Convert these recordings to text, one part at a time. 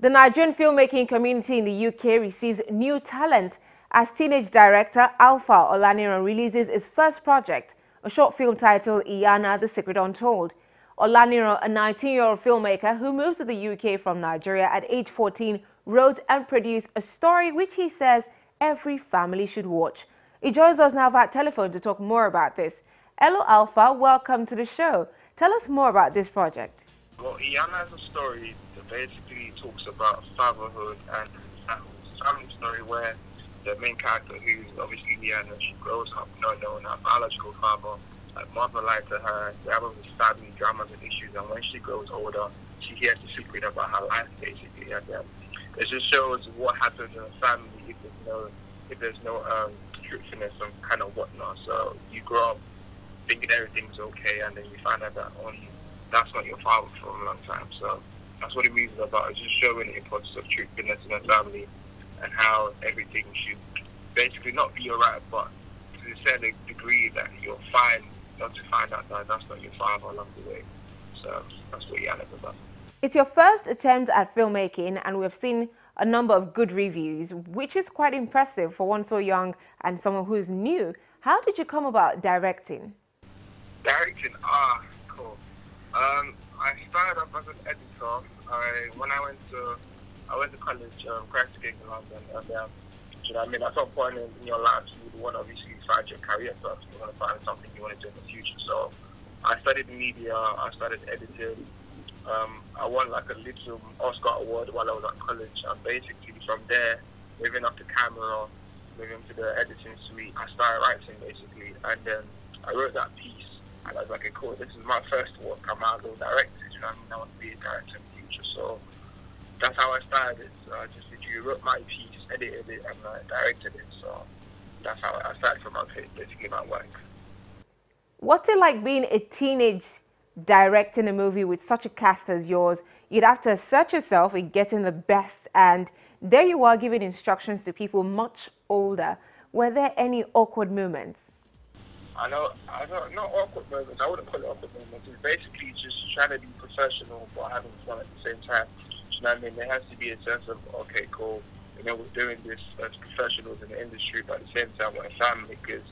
The Nigerian filmmaking community in the UK receives new talent as teenage director Alpha Olaniran releases his first project, a short film titled Eyana, The Secret Untold. Olaniran, a 19-year-old filmmaker who moved to the UK from Nigeria at age 14, wrote and produced a story which he says every family should watch. He joins us now via telephone to talk more about this. Hello Alpha, welcome to the show. Tell us more about this project. Well, Eyana is a story that basically talks about fatherhood and family story where the main character, who's obviously Eyana, she grows up not knowing her biological father. Her mother lied to her, they have all this family dramas and issues, and when she grows older, she hears the secret about her life, basically. And it just shows what happens in a family if there's no truthfulness and kind of whatnot. So you grow up thinking everything's okay, and then you find out that that's not your father for a long time. So that's what the movie is about. It's just showing the importance of truthfulness in a family and how everything should basically not be alright, but to a certain degree that you're fine not to find out that that's not your father along the way. So that's what Eyana is about. It's your first attempt at filmmaking, and we've seen a number of good reviews, which is quite impressive for one so young and someone who's new. How did you come about directing? Directing? Cool. I started off as an editor. When I went to college, practicing in London, and you know what I mean, at some point in your life, you would want to obviously find your career first. You want to find something you want to do in the future. So I studied media, I started editing. I won like a little Oscar award while I was at college, and basically from there, moving up to camera, moving to the editing suite, I started writing basically, and then I wrote that piece. And I was like, okay, cool, this is my first work. I'm out as a director, you know what I mean? I want to be a director in the future. So that's how I started it. So I just literally wrote my piece, edited it, and I directed it. So that's how I started from basically my work. What's it like being a teenage directing a movie with such a cast as yours? You'd have to assert yourself in getting the best, and there you are giving instructions to people much older. Were there any awkward moments? I know, not awkward moments. I wouldn't call it awkward moments. It's basically just trying to be professional but having fun at the same time. You know what I mean? There has to be a sense of, okay, cool, you know, we're doing this as professionals in the industry, but at the same time we're a family, because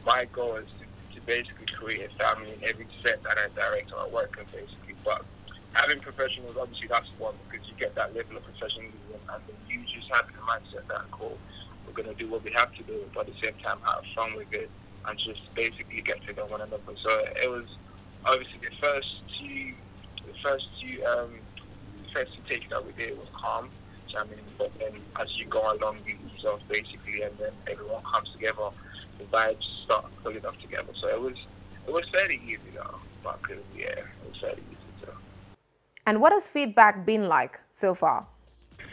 my goal is to basically create a family in every set that I direct or I work in, basically. But having professionals, obviously that's one, because you get that level of professionalism, and then you just have the mindset that, cool, we're going to do what we have to do, but at the same time have fun with it, and just basically get to know one another. So it was obviously the first two takes that we did was calm. So, I mean, but then as you go along, you ease off basically, and then everyone comes together. The vibes start pulling up together. So it was fairly easy though. But yeah, it was fairly easy. So. And what has feedback been like so far?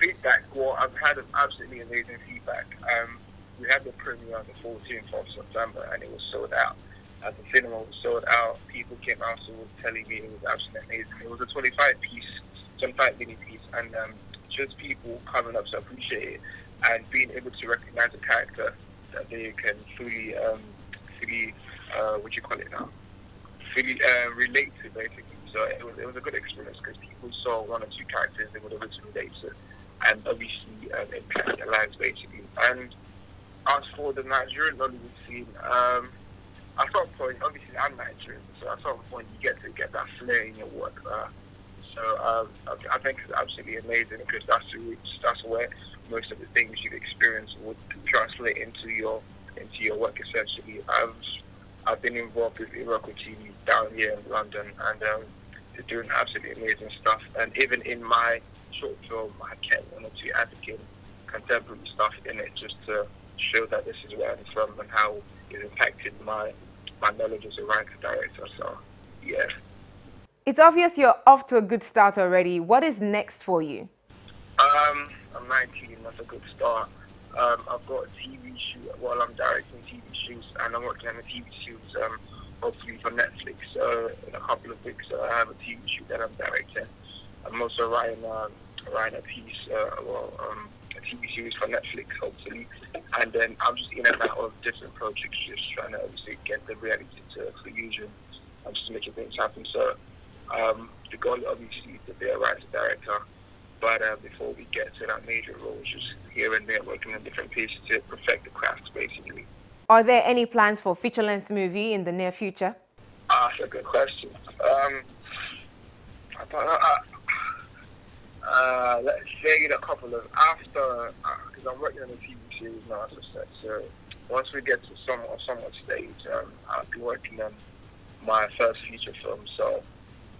Feedback? Well, I've had absolutely amazing feedback. We had the premiere on the 14th of September, and it was sold out. The cinema was sold out. People came afterwards telling me it was absolutely amazing. It was a 25-minute piece, and just people coming up to appreciate it and being able to recognize a character that they can fully relate to, basically. So it was a good experience, because people saw one or two characters they would have to relate to, and obviously impact their lives, basically. And as for the Nigerian Nollywood scene, at some point, obviously I'm Nigerian, so at some point you get to get that flair in your work. So I think it's absolutely amazing, because that's where most of the things you've experienced would translate into your work, essentially. I've been involved with Iraqi TV down here in London, and they're doing absolutely amazing stuff. And even in my short film, I kept one or two African contemporary stuff in it, just to show that this is where I'm from and how it impacted my knowledge as a writer director. So yeah. It's obvious you're off to a good start already. What is next for you? I'm 19, that's a good start. I've got a TV shoot while I'm directing TV shoots, and I'm working on a TV shoot hopefully for Netflix. So in a couple of weeks I have a TV shoot that I'm directing. I'm also writing a piece, a TV series for Netflix, hopefully. And then I'm just in and out of different projects, just trying to obviously get the reality to fusion. I'm just making things happen. So the goal obviously is to be a writer director, But before we get to that major role, it's just here and there working on different pieces to perfect the craft, basically. Are there any plans for feature-length movie in the near future? That's a good question. Let's say a couple of after, because I'm working on a TV series now, as I said. So once we get to somewhat stage, I'll be working on my first feature film. So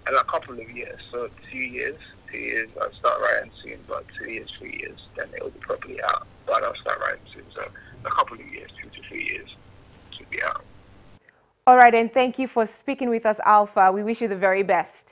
in a couple of years, so 2 years, I'll start writing soon. But 2 years, 3 years, then it'll be properly out. But I'll start writing soon. So in a couple of years, 2 to 3 years, it should be out. All right, and thank you for speaking with us, Alpha. We wish you the very best.